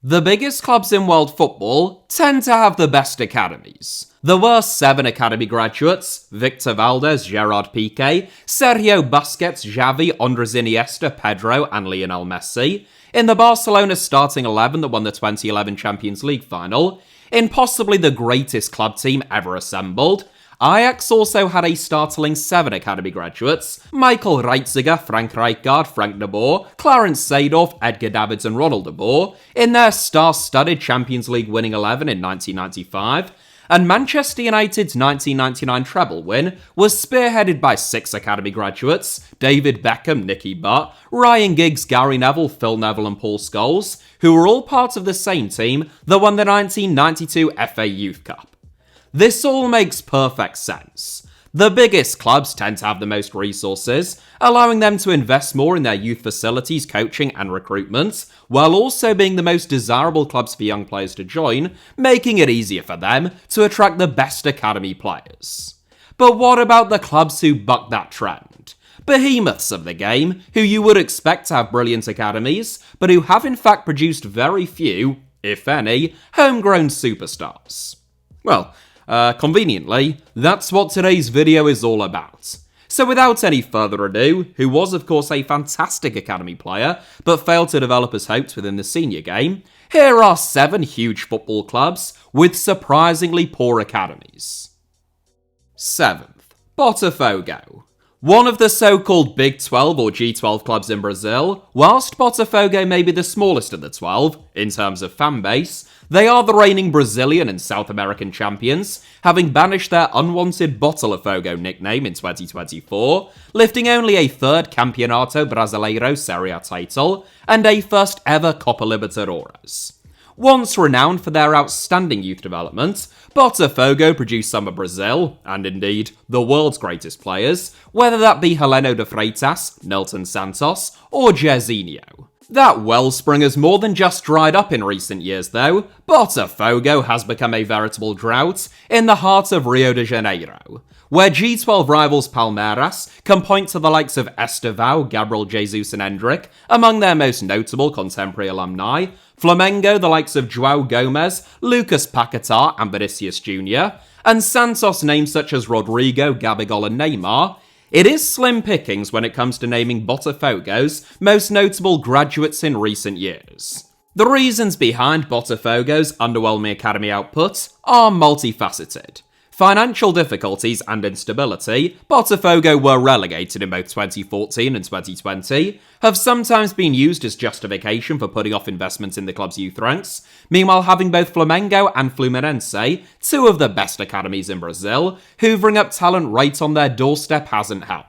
The biggest clubs in world football tend to have the best academies. There were 7 academy graduates: Victor Valdez, Gerard Piqué, Sergio Busquets, Xavi, Andres Iniesta, Pedro, and Lionel Messi, in the Barcelona starting 11 that won the 2011 Champions League final, in possibly the greatest club team ever assembled. Ajax also had a startling 7 academy graduates: Michael Reiziger, Frank Rijkaard, Frank de Boer, Clarence Seedorf, Edgar Davids and Ronald de Boer, in their star-studded Champions League winning 11 in 1995, and Manchester United's 1999 treble win was spearheaded by 6 academy graduates: David Beckham, Nicky Butt, Ryan Giggs, Gary Neville, Phil Neville and Paul Scholes, who were all part of the same team that won the 1992 FA Youth Cup. This all makes perfect sense. The biggest clubs tend to have the most resources, allowing them to invest more in their youth facilities, coaching and recruitment, while also being the most desirable clubs for young players to join, making it easier for them to attract the best academy players. But what about the clubs who buck that trend? Behemoths of the game, who you would expect to have brilliant academies, but who have in fact produced very few, if any, homegrown superstars. Well, conveniently, that's what today's video is all about. So without any further ado, who was of course a fantastic academy player, but failed to develop as hoped within the senior game, here are 7 huge football clubs with surprisingly poor academies. 7th, Botafogo. One of the so-called Big 12 or G12 clubs in Brazil, whilst Botafogo may be the smallest of the 12, in terms of fan base, they are the reigning Brazilian and South American champions, having banished their unwanted Botafogo nickname in 2024, lifting only a 3rd Campeonato Brasileiro Serie A title, and a first ever Copa Libertadores. Once renowned for their outstanding youth development, Botafogo produced some of Brazil, and indeed the world's greatest players, whether that be Heleno de Freitas, Nilton Santos, or Jairzinho. That wellspring has more than just dried up in recent years though. Botafogo has become a veritable drought in the heart of Rio de Janeiro, where G12 rivals Palmeiras can point to the likes of Estevão, Gabriel Jesus and Endrick among their most notable contemporary alumni, Flamengo the likes of João Gomes, Lucas Paquetá and Vinicius Jr., and Santos names such as Rodrigo, Gabigol and Neymar. It is slim pickings when it comes to naming Botafogo's most notable graduates in recent years. The reasons behind Botafogo's underwhelming academy output are multifaceted. Financial difficulties and instability, Botafogo were relegated in both 2014 and 2020, have sometimes been used as justification for putting off investment in the club's youth ranks. Meanwhile, having both Flamengo and Fluminense, 2 of the best academies in Brazil, hoovering up talent right on their doorstep hasn't helped.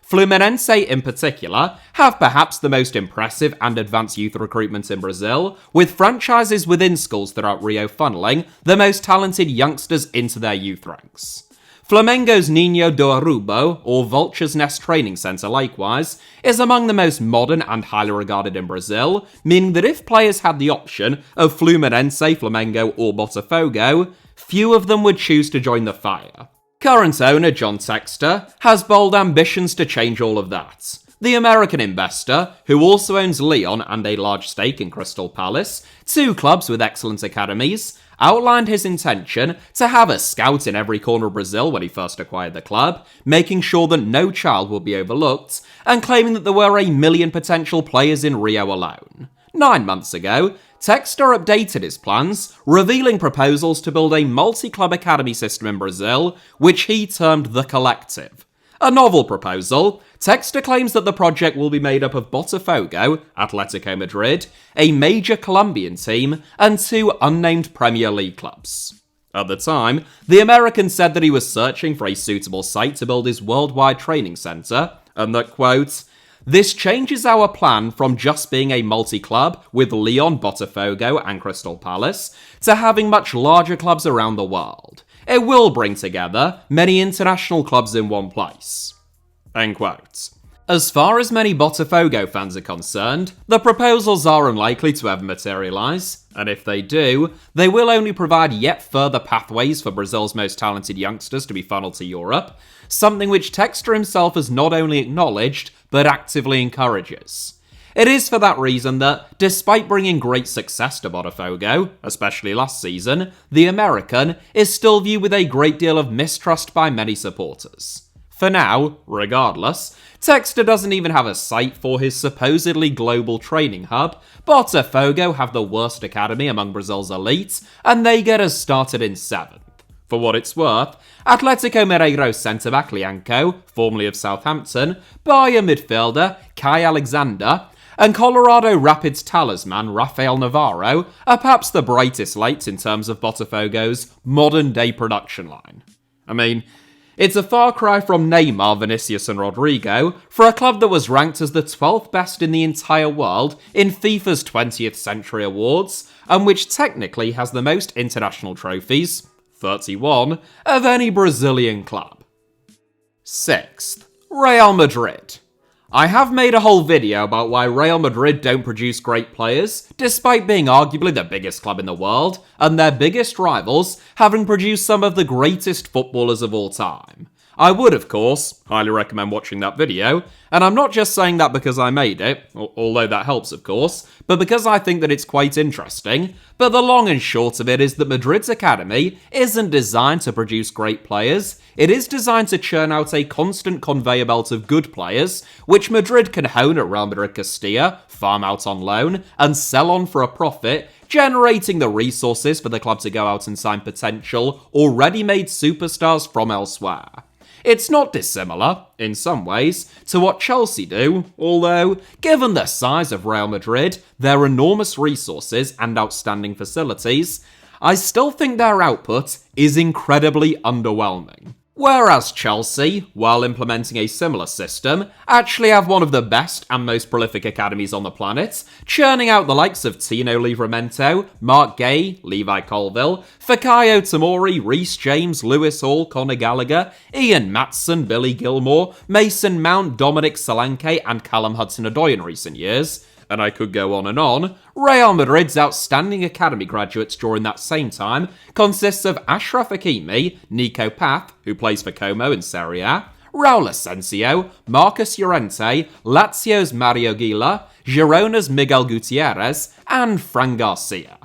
Fluminense in particular have perhaps the most impressive and advanced youth recruitment in Brazil, with franchises within schools throughout Rio funneling the most talented youngsters into their youth ranks. Flamengo's Ninho do Arubo, or Vulture's Nest Training Centre likewise, is among the most modern and highly regarded in Brazil, meaning that if players had the option of Fluminense, Flamengo or Botafogo, few of them would choose to join the fire. Current owner John Textor has bold ambitions to change all of that. The American investor, who also owns Lyon and a large stake in Crystal Palace, 2 clubs with excellent academies, outlined his intention to have a scout in every corner of Brazil when he first acquired the club, making sure that no child would be overlooked, and claiming that there were 1 million potential players in Rio alone. 9 months ago, Textor updated his plans, revealing proposals to build a multi-club academy system in Brazil, which he termed the Collective. A novel proposal, Textor claims that the project will be made up of Botafogo, Atletico Madrid, a major Colombian team, and 2 unnamed Premier League clubs. At the time, the American said that he was searching for a suitable site to build his worldwide training centre, and that, quote, "This changes our plan from just being a multi-club with Lyon, Botafogo and Crystal Palace to having much larger clubs around the world. It will bring together many international clubs in one place." End quote. As far as many Botafogo fans are concerned, the proposals are unlikely to ever materialise, and if they do, they will only provide yet further pathways for Brazil's most talented youngsters to be funneled to Europe, something which Textor himself has not only acknowledged, but actively encourages. It is for that reason that, despite bringing great success to Botafogo, especially last season, the American is still viewed with a great deal of mistrust by many supporters. For now, regardless, Textor doesn't even have a site for his supposedly global training hub. Botafogo have the worst academy among Brazil's elites, and they get us started in 7th. For what it's worth, Atletico Mineiro centre-back Lianco, formerly of Southampton, Bayern midfielder Kai Alexander, and Colorado Rapids talisman Rafael Navarro are perhaps the brightest lights in terms of Botafogo's modern-day production line. I mean, it's a far cry from Neymar, Vinicius and Rodrigo for a club that was ranked as the 12th best in the entire world in FIFA's 20th Century Awards, and which technically has the most international trophies, 31, of any Brazilian club. 6th, Real Madrid. I have made a whole video about why Real Madrid don't produce great players, despite being arguably the biggest club in the world, and their biggest rivals having produced some of the greatest footballers of all time. I would, of course, highly recommend watching that video, and I'm not just saying that because I made it, although that helps of course, but because I think that it's quite interesting. But the long and short of it is that Madrid's academy isn't designed to produce great players, it is designed to churn out a constant conveyor belt of good players, which Madrid can hone at Real Madrid Castilla, farm out on loan, and sell on for a profit, generating the resources for the club to go out and sign potential, already made superstars from elsewhere. It's not dissimilar, in some ways, to what Chelsea do, although, given the size of Real Madrid, their enormous resources and outstanding facilities, I still think their output is incredibly underwhelming. Whereas Chelsea, while implementing a similar system, actually have one of the best and most prolific academies on the planet, churning out the likes of Tino Livramento, Mark Gay, Levi Colville, Fikayo Tomori, Reece James, Lewis Hall, Conor Gallagher, Ian Matson, Billy Gilmore, Mason Mount, Dominic Solanke, and Callum Hudson-Odoi in recent years, and I could go on, Real Madrid's outstanding academy graduates during that same time consists of Achraf Hakimi, Nico Path, who plays for Como in Serie A, Raul Asensio, Marcus Llorente, Lazio's Mario Gila, Girona's Miguel Gutierrez, and Fran Garcia.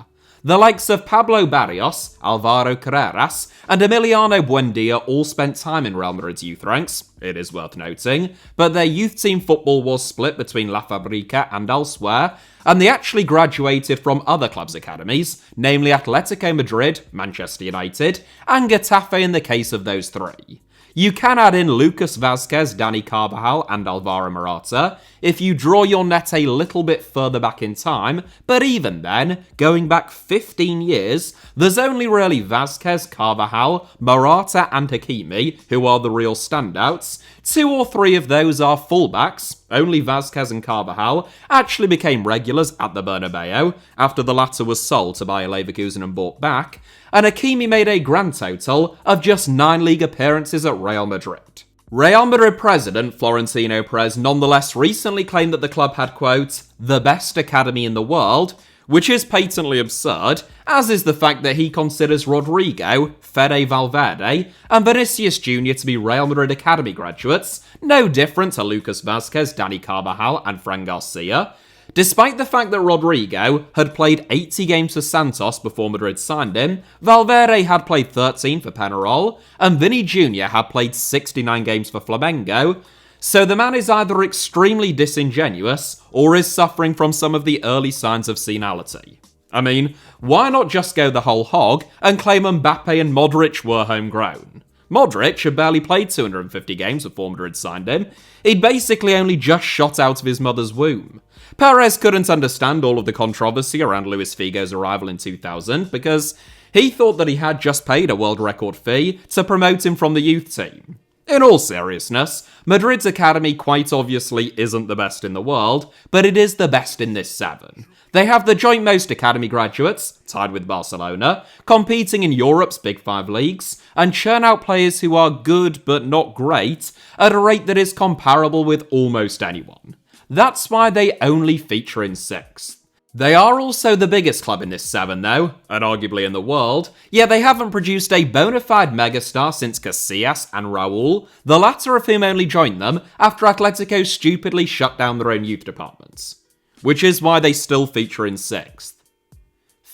The likes of Pablo Barrios, Alvaro Carreras, and Emiliano Buendia all spent time in Real Madrid's youth ranks, it is worth noting, but their youth team football was split between La Fabrica and elsewhere, and they actually graduated from other clubs' academies, namely Atletico Madrid, Manchester United, and Getafe in the case of those three. You can add in Lucas Vazquez, Dani Carvajal, and Alvaro Morata if you draw your net a little bit further back in time, but even then, going back 15 years, there's only really Vazquez, Carvajal, Morata, and Hakimi who are the real standouts. 2 or 3 of those are fullbacks. Only Vazquez and Carvajal actually became regulars at the Bernabeu after the latter was sold to Bayer Leverkusen and bought back, and Hakimi made a grand total of just 9 league appearances at Real Madrid. Real Madrid president Florentino Perez nonetheless recently claimed that the club had, quote, the best academy in the world, which is patently absurd, as is the fact that he considers Rodrigo, Fede Valverde, and Vinicius Jr. to be Real Madrid academy graduates, no different to Lucas Vazquez, Dani Carvajal, and Fran Garcia. Despite the fact that Rodrigo had played 80 games for Santos before Madrid signed him, Valverde had played 13 for Penarol, and Vini Jr. had played 69 games for Flamengo, so the man is either extremely disingenuous or is suffering from some of the early signs of senility. I mean, why not just go the whole hog and claim Mbappe and Modric were homegrown? Modric had barely played 250 games before Madrid signed him. He'd basically only just shot out of his mother's womb. Perez couldn't understand all of the controversy around Luis Figo's arrival in 2000 because he thought that he had just paid a world record fee to promote him from the youth team. In all seriousness, Madrid's academy quite obviously isn't the best in the world, but it is the best in this 7. They have the joint most academy graduates, tied with Barcelona, competing in Europe's Big 5 leagues, and churn out players who are good but not great at a rate that is comparable with almost anyone. That's why they only feature in 6th. They are also the biggest club in this 7 though, and arguably in the world, yet they haven't produced a bona fide megastar since Casillas and Raul, the latter of whom only joined them after Atletico stupidly shut down their own youth departments. which is why they still feature in 6th.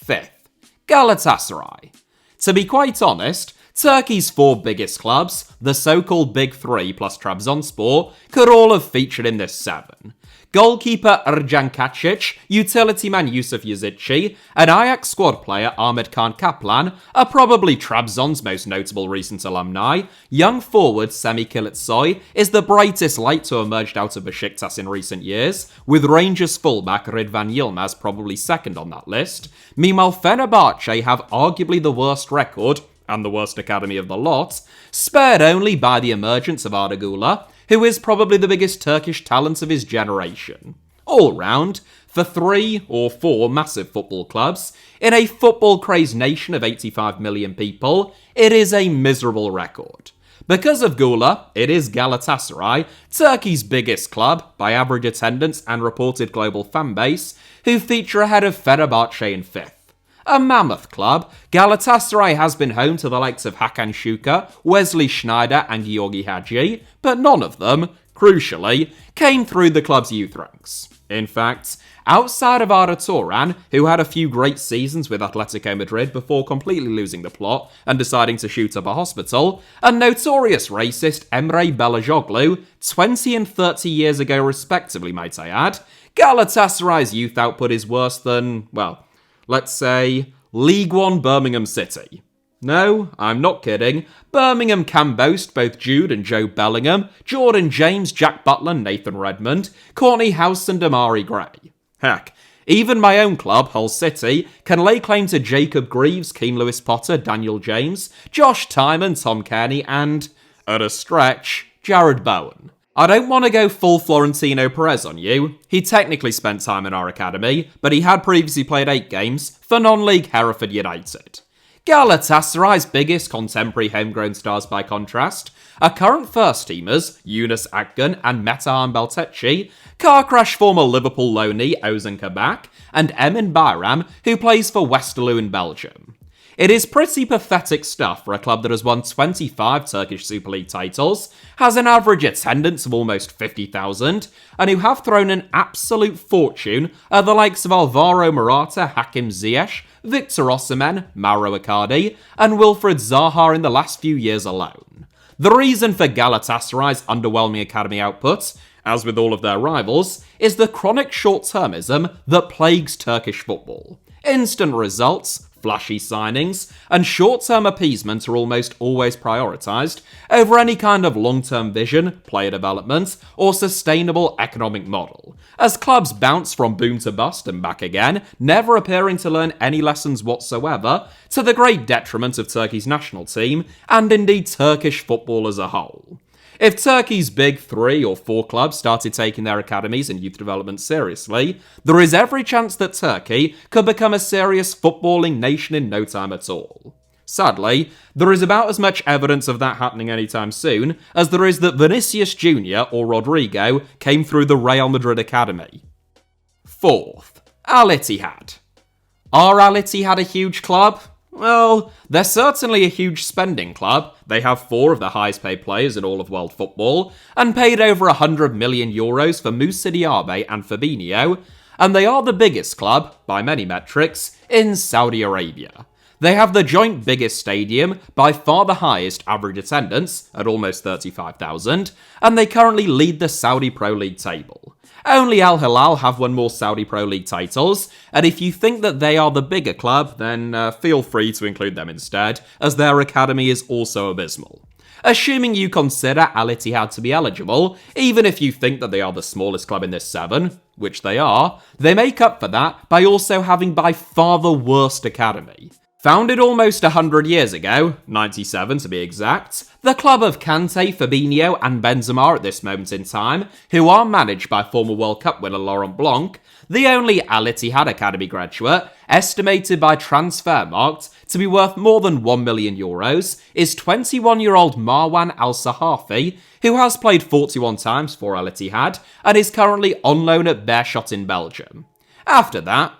5th, Galatasaray. To be quite honest, Turkey's 4 biggest clubs, the so-called Big 3 plus Trabzonspor, could all have featured in this 7. Goalkeeper Ercan Kacic, utility man Yusuf Yazidci, and Ajax squad player Ahmed Khan Kaplan are probably Trabzon's most notable recent alumni. Young forward Semih Kılıçsoy is the brightest light to emerged out of Besiktas in recent years, with Rangers fullback Rıdvan Yılmaz probably second on that list. Meanwhile, Fenerbahce have arguably the worst record, and the worst academy of the lot, spared only by the emergence of Arda Güler, who is probably the biggest Turkish talent of his generation. All round, for 3 or 4 massive football clubs, in a football-crazed nation of 85 million people, it is a miserable record. Because of Güler, it is Galatasaray, Turkey's biggest club by average attendance and reported global fan base, who feature ahead of Fenerbahce in 5th. A mammoth club, Galatasaray has been home to the likes of Hakan Şükür, Wesley Sneijder and Giorgi Hagi, but none of them, crucially, came through the club's youth ranks. In fact, outside of Arda Turan, who had a few great seasons with Atletico Madrid before completely losing the plot and deciding to shoot up a hospital, and notorious racist Emre Belözoğlu, 20 and 30 years ago respectively might I add, Galatasaray's youth output is worse than, well, let's say, League One Birmingham City. No, I'm not kidding. Birmingham can boast both Jude and Joe Bellingham, Jordan James, Jack Butler, Nathan Redmond, Courtney House and Amari Gray. Heck, even my own club, Hull City, can lay claim to Jacob Greaves, Keane Lewis Potter, Daniel James, Josh Tymon, Tom Kearney and, at a stretch, Jared Bowen. I don't want to go full Florentino Perez on you. He technically spent time in our academy, but he had previously played 8 games for non-league Hereford United. Galatasaray's biggest contemporary homegrown stars by contrast are current first-teamers Yunus Akgün and Metehan Belteci, car crash former Liverpool loanee Ozan Kabak, and Emin Bayram, who plays for Westerlo in Belgium. It is pretty pathetic stuff for a club that has won 25 Turkish Super League titles, has an average attendance of almost 50,000, and who have thrown an absolute fortune at the likes of Alvaro Morata, Hakim Ziyech, Victor Osimhen, Mauro Icardi, and Wilfried Zaha in the last few years alone. The reason for Galatasaray's underwhelming academy output, as with all of their rivals, is the chronic short-termism that plagues Turkish football. Instant results, flashy signings, and short-term appeasement are almost always prioritised over any kind of long-term vision, player development, or sustainable economic model, as clubs bounce from boom to bust and back again, never appearing to learn any lessons whatsoever, to the great detriment of Turkey's national team, and indeed Turkish football as a whole. If Turkey's big 3 or 4 clubs started taking their academies and youth development seriously, there is every chance that Turkey could become a serious footballing nation in no time at all. Sadly, there is about as much evidence of that happening anytime soon as there is that Vinicius Jr. or Rodrigo came through the Real Madrid academy. 4th, Al Ittihad. Are Al Ittihad a huge club? Well, they're certainly a huge spending club. They have 4 of the highest paid players in all of world football, and paid over 100 million euros for Moussa Diaby and Fabinho, and they are the biggest club, by many metrics, in Saudi Arabia. They have the joint biggest stadium, by far the highest average attendance, at almost 35,000, and they currently lead the Saudi Pro League table. Only Al Hilal have won more Saudi Pro League titles, and if you think that they are the bigger club, then feel free to include them instead, as their academy is also abysmal. Assuming you consider Al Ittihad to be eligible, even if you think that they are the smallest club in this 7, which they are, they make up for that by also having by far the worst academy. Founded almost 100 years ago, 97 to be exact, the club of Kante, Fabinho and Benzema at this moment in time, who are managed by former World Cup winner Laurent Blanc, the only Al Ittihad Academy graduate, estimated by Transfermarkt to be worth more than €1 million, is 21-year-old Marwan Al-Sahafi, who has played 41 times for Al Ittihad and is currently on loan at Beerschot in Belgium. After that,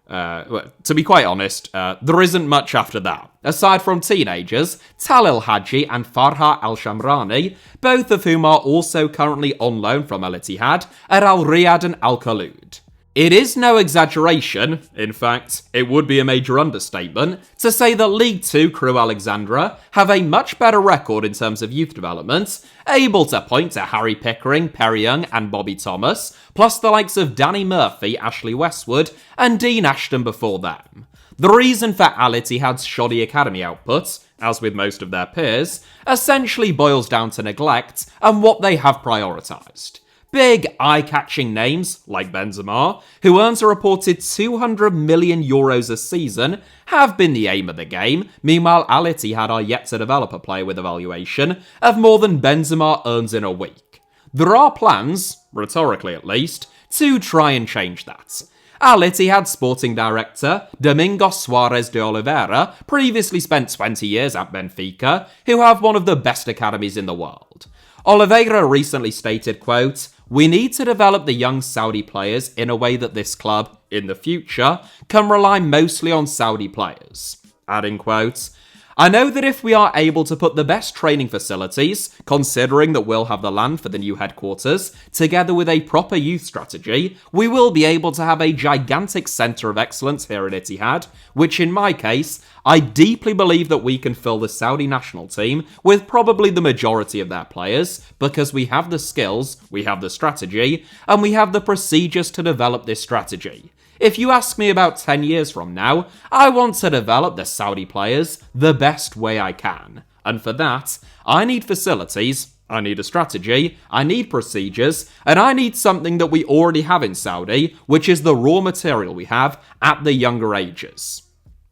to be quite honest, there isn't much after that, aside from teenagers, Talil Hadji and Farha Al-Shamrani, both of whom are also currently on loan from Al Ittihad at Al Riyadh and Al Khaloud. It is no exaggeration, in fact, it would be a major understatement, to say that League Two crew Alexandra have a much better record in terms of youth development, able to point to Harry Pickering, Perry Young and Bobby Thomas, plus the likes of Danny Murphy, Ashley Westwood and Dean Ashton before them. The reason for Al Ittihad's shoddy academy output, as with most of their peers, essentially boils down to neglect and what they have prioritised. Big, eye-catching names, like Benzema, who earns a reported €200 million a season, have been the aim of the game. Meanwhile, Al Ittihad are yet to develop a player with a valuation of more than Benzema earns in a week. There are plans, rhetorically at least, to try and change that. Al Ittihad sporting director Domingos Suarez de Oliveira previously spent 20 years at Benfica, who have one of the best academies in the world. Oliveira recently stated, quote, "We need to develop the young Saudi players in a way that this club, in the future, can rely mostly on Saudi players." Adding, quote, "I know that if we are able to put the best training facilities, considering that we'll have the land for the new headquarters, together with a proper youth strategy, we will be able to have a gigantic centre of excellence here at Ittihad, which in my case, I deeply believe that we can fill the Saudi national team with probably the majority of their players, because we have the skills, we have the strategy, and we have the procedures to develop this strategy. If you ask me about 10 years from now, I want to develop the Saudi players the best way I can. And for that, I need facilities, I need a strategy, I need procedures, and I need something that we already have in Saudi, which is the raw material we have at the younger ages."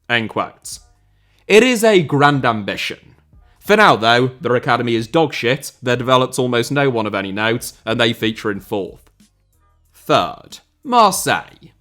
End quote. It is a grand ambition. For now, though, their academy is dogshit, they developed almost no one of any note, and they feature in fourth. Third, Marseille.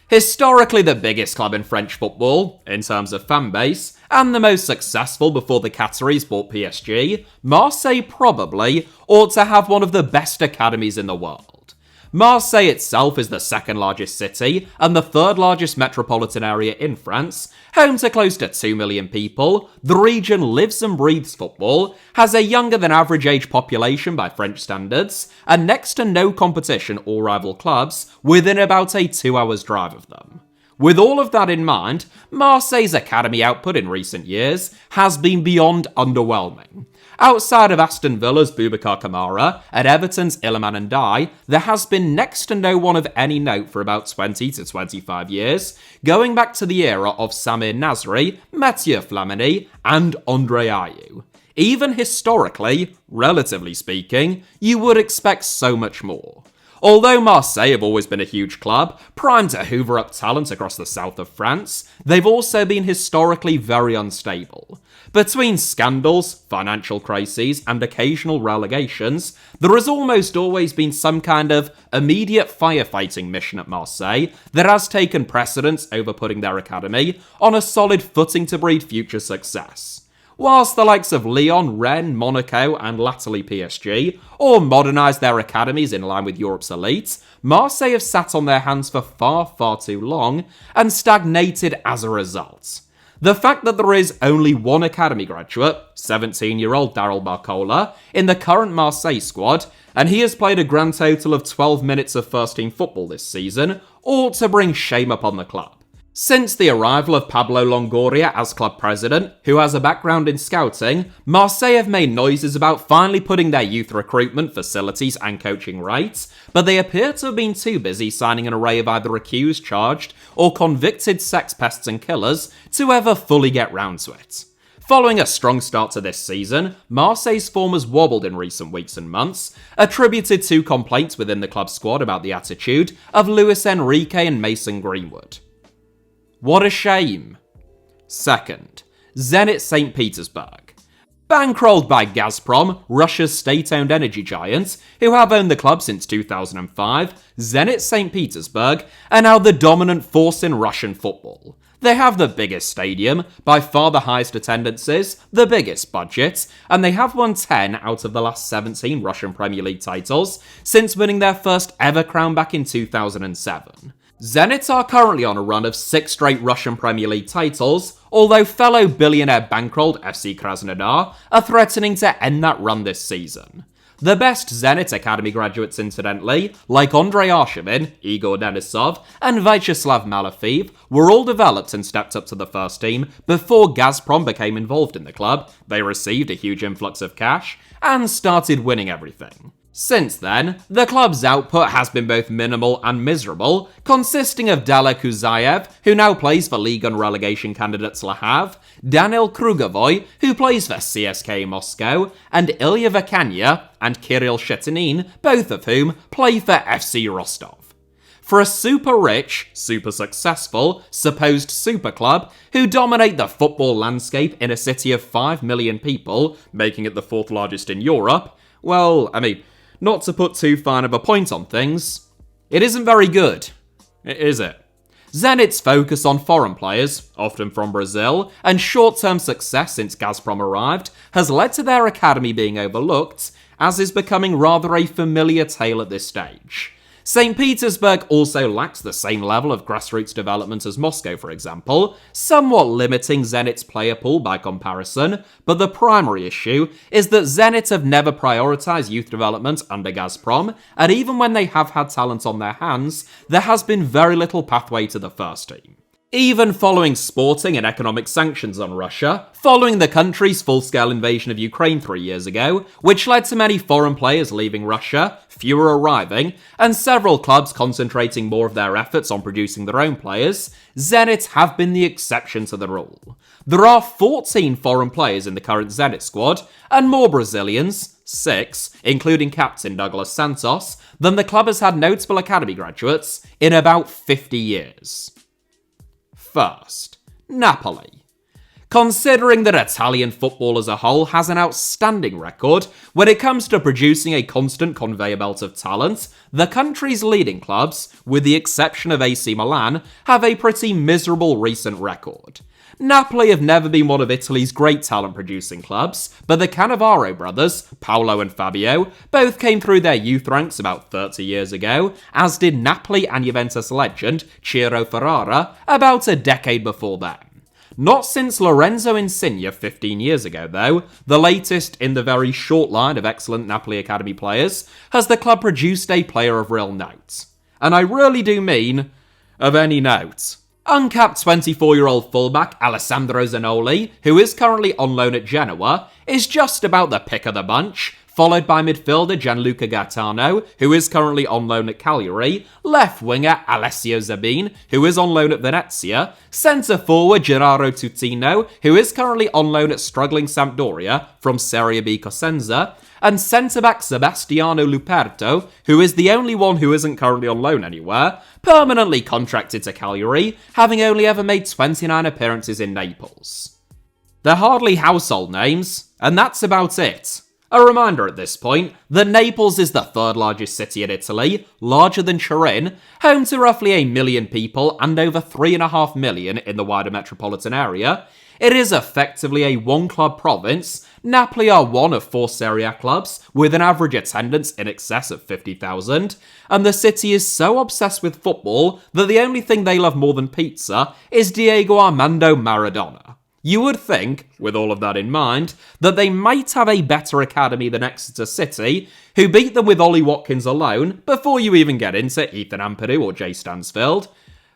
Historically the biggest club in French football, in terms of fan base, and the most successful before the Qataris bought PSG, Marseille probably ought to have one of the best academies in the world. Marseille itself is the second largest city and the third largest metropolitan area in France, home to close to 2 million people. The region lives and breathes football, has a younger than average age population by French standards, and next to no competition or rival clubs within about a 2 hours drive of them. With all of that in mind, Marseille's academy output in recent years has been beyond underwhelming. Outside of Aston Villa's Boubacar Kamara and Everton's Iliman Ndiaye, there has been next to no one of any note for about 20 to 25 years, going back to the era of Samir Nasri, Mathieu Flamini, and Andre Ayew. Even historically, relatively speaking, you would expect so much more. Although Marseille have always been a huge club, primed to hoover up talent across the south of France, they've also been historically very unstable. Between scandals, financial crises, and occasional relegations, there has almost always been some kind of immediate firefighting mission at Marseille that has taken precedence over putting their academy on a solid footing to breed future success. Whilst the likes of Lyon, Rennes, Monaco and latterly PSG all modernised their academies in line with Europe's elite, Marseille have sat on their hands for far, far too long and stagnated as a result. The fact that there is only one academy graduate, 17-year-old Daryl Barcola, in the current Marseille squad, and he has played a grand total of 12 minutes of first-team football this season, ought to bring shame upon the club. Since the arrival of Pablo Longoria as club president, who has a background in scouting, Marseille have made noises about finally putting their youth recruitment, facilities and coaching right, but they appear to have been too busy signing an array of either accused, charged, or convicted sex pests and killers to ever fully get round to it. Following a strong start to this season, Marseille's form has wobbled in recent weeks and months, attributed to complaints within the club squad about the attitude of Luis Enrique and Mason Greenwood. What a shame. Second, Zenit St. Petersburg. Bankrolled by Gazprom, Russia's state-owned energy giant, who have owned the club since 2005, Zenit St. Petersburg are now the dominant force in Russian football. They have the biggest stadium, by far the highest attendances, the biggest budget, and they have won 10 out of the last 17 Russian Premier League titles since winning their first ever crown back in 2007. Zenit are currently on a run of 6 straight Russian Premier League titles, although fellow billionaire bankrolled FC Krasnodar are threatening to end that run this season. The best Zenit Academy graduates, incidentally, like Andrei Arshavin, Igor Denisov, and Vyacheslav Malafeev, were all developed and stepped up to the first team before Gazprom became involved in the club. They received a huge influx of cash and started winning everything. Since then, the club's output has been both minimal and miserable, consisting of Dala Kuzayev, who now plays for League and relegation candidates Le Havre, Daniil Krugovoy, who plays for CSKA Moscow, and Ilya Vakanya and Kirill Shetinin, both of whom play for FC Rostov. For a super rich, super successful, supposed super club who dominate the football landscape in a city of 5 million people, making it the 4th largest in Europe, well, not to put too fine of a point on things, it isn't very good, is it? Zenit's focus on foreign players, often from Brazil, and short-term success since Gazprom arrived has led to their academy being overlooked, as is becoming rather a familiar tale at this stage. St. Petersburg also lacks the same level of grassroots development as Moscow, for example, somewhat limiting Zenit's player pool by comparison, but the primary issue is that Zenit have never prioritized youth development under Gazprom, and even when they have had talent on their hands, there has been very little pathway to the first team. Even following sporting and economic sanctions on Russia, following the country's full-scale invasion of Ukraine 3 years ago, which led to many foreign players leaving Russia, fewer arriving, and several clubs concentrating more of their efforts on producing their own players, Zenit have been the exception to the rule. There are 14 foreign players in the current Zenit squad, and more Brazilians, 6, including captain Douglas Santos, than the club has had notable academy graduates in about 50 years. First, Napoli. Considering that Italian football as a whole has an outstanding record when it comes to producing a constant conveyor belt of talent, the country's leading clubs, with the exception of AC Milan, have a pretty miserable recent record. Napoli have never been one of Italy's great talent-producing clubs, but the Cannavaro brothers, Paolo and Fabio, both came through their youth ranks about 30 years ago, as did Napoli and Juventus legend Ciro Ferrara about a decade before them. Not since Lorenzo Insigne 15 years ago, though, the latest in the very short line of excellent Napoli Academy players, has the club produced a player of real note. And I really do mean of any note. Uncapped 24-year-old fullback Alessandro Zanoli, who is currently on loan at Genoa, is just about the pick of the bunch, followed by midfielder Gianluca Gaetano, who is currently on loan at Cagliari, left winger Alessio Zabin, who is on loan at Venezia, centre forward Gerardo Tutino, who is currently on loan at struggling Sampdoria from Serie B Cosenza, and centre-back Sebastiano Luperto, who is the only one who isn't currently on loan anywhere, permanently contracted to Cagliari, having only ever made 29 appearances in Naples. They're hardly household names, and that's about it. A reminder at this point that Naples is the 3rd largest city in Italy, larger than Turin, home to roughly 1 million people and over 3.5 million in the wider metropolitan area. It is effectively a one-club province. Napoli are one of 4 Serie A clubs, with an average attendance in excess of 50,000, and the city is so obsessed with football that the only thing they love more than pizza is Diego Armando Maradona. You would think, with all of that in mind, that they might have a better academy than Exeter City, who beat them with Ollie Watkins alone, before you even get into Ethan Ampadu or Jay Stansfield,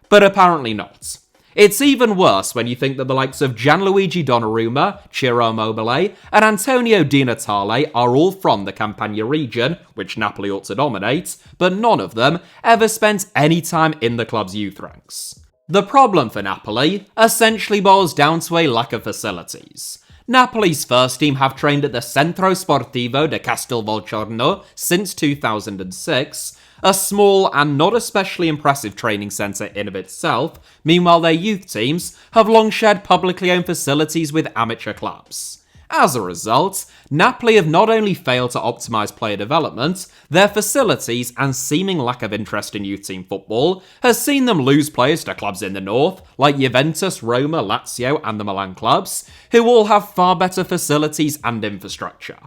but apparently not. It's even worse when you think that the likes of Gianluigi Donnarumma, Ciro Immobile, and Antonio Di Natale are all from the Campania region, which Napoli ought to dominate, but none of them ever spent any time in the club's youth ranks. The problem for Napoli essentially boils down to a lack of facilities. Napoli's first team have trained at the Centro Sportivo de Castelvolturno since 2006, a small and not especially impressive training centre in of itself. Meanwhile, their youth teams have long shared publicly owned facilities with amateur clubs. As a result, Napoli have not only failed to optimise player development, their facilities and seeming lack of interest in youth team football has seen them lose players to clubs in the north, like Juventus, Roma, Lazio and the Milan clubs, who all have far better facilities and infrastructure.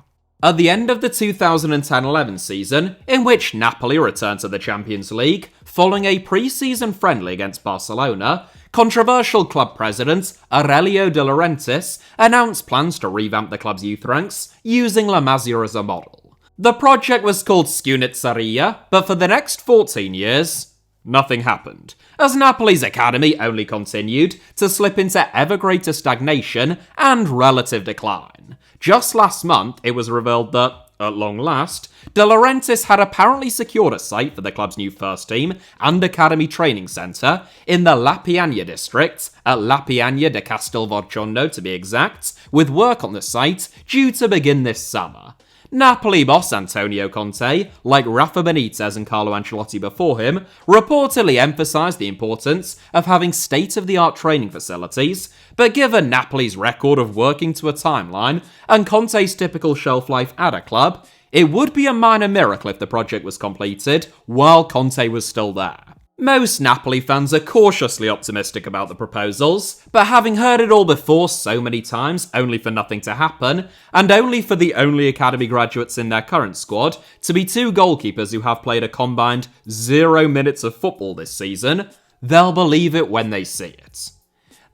At the end of the 2010-11 season, in which Napoli returned to the Champions League, following a pre-season friendly against Barcelona, controversial club president Aurelio De Laurentiis announced plans to revamp the club's youth ranks using La Masia as a model. The project was called Serie A, but for the next 14 years, nothing happened, as Napoli's academy only continued to slip into ever greater stagnation and relative decline. Just last month, it was revealed that, at long last, De Laurentiis had apparently secured a site for the club's new first team and academy training centre in the La Piana district, at La Piana de Castelvolturno to be exact, with work on the site due to begin this summer. Napoli boss Antonio Conte, like Rafa Benitez and Carlo Ancelotti before him, reportedly emphasised the importance of having state-of-the-art training facilities, but given Napoli's record of working to a timeline and Conte's typical shelf life at a club, it would be a minor miracle if the project was completed while Conte was still there. Most Napoli fans are cautiously optimistic about the proposals, but having heard it all before so many times only for nothing to happen, and only for the only academy graduates in their current squad to be two goalkeepers who have played a combined 0 minutes of football this season, they'll believe it when they see it.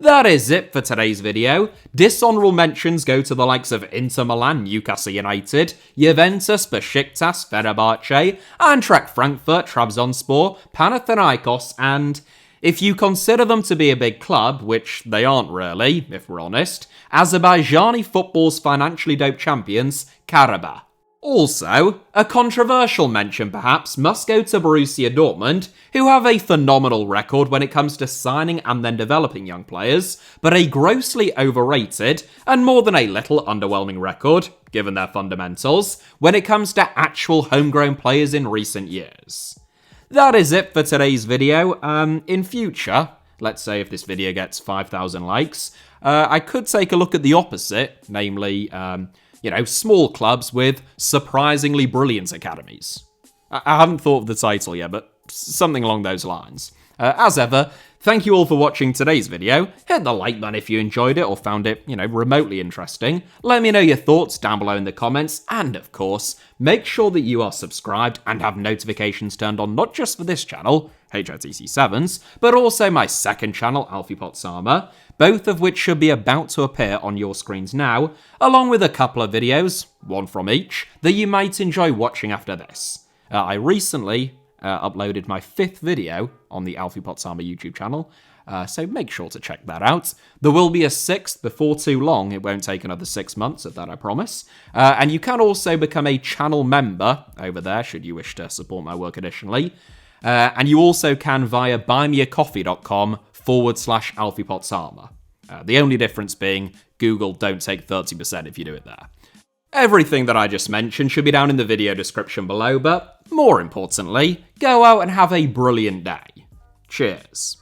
That is it for today's video. Dishonourable mentions go to the likes of Inter Milan, Newcastle United, Juventus, Besiktas, Fenerbahce, Eintracht Frankfurt, Trabzonspor, Panathinaikos, and, if you consider them to be a big club, which they aren't really, if we're honest, Azerbaijani football's financially doped champions, Karabakh. Also, a controversial mention perhaps must go to Borussia Dortmund, who have a phenomenal record when it comes to signing and then developing young players, but a grossly overrated and more than a little underwhelming record, given their fundamentals, when it comes to actual homegrown players in recent years. That is it for today's video. In future, let's say if this video gets 5,000 likes, I could take a look at the opposite, namely, small clubs with surprisingly brilliant academies. I haven't thought of the title yet, but something along those lines. As ever, thank you all for watching today's video. Hit the like button if you enjoyed it or found it, remotely interesting. Let me know your thoughts down below in the comments, and of course, make sure that you are subscribed and have notifications turned on not just for this channel, HITC Sevens, but also my second channel, Alfie Potsama, both of which should be about to appear on your screens now, along with a couple of videos, one from each, that you might enjoy watching after this. I recently uploaded my 5th video on the Alfie Potsama YouTube channel, so make sure to check that out. There will be a 6th before too long. It won't take another 6 months, of that I promise. And you can also become a channel member over there, should you wish to support my work additionally. And you also can via buymeacoffee.com/Alfie Potsama. The only difference being Google don't take 30% if you do it there. Everything that I just mentioned should be down in the video description below, but more importantly, go out and have a brilliant day. Cheers.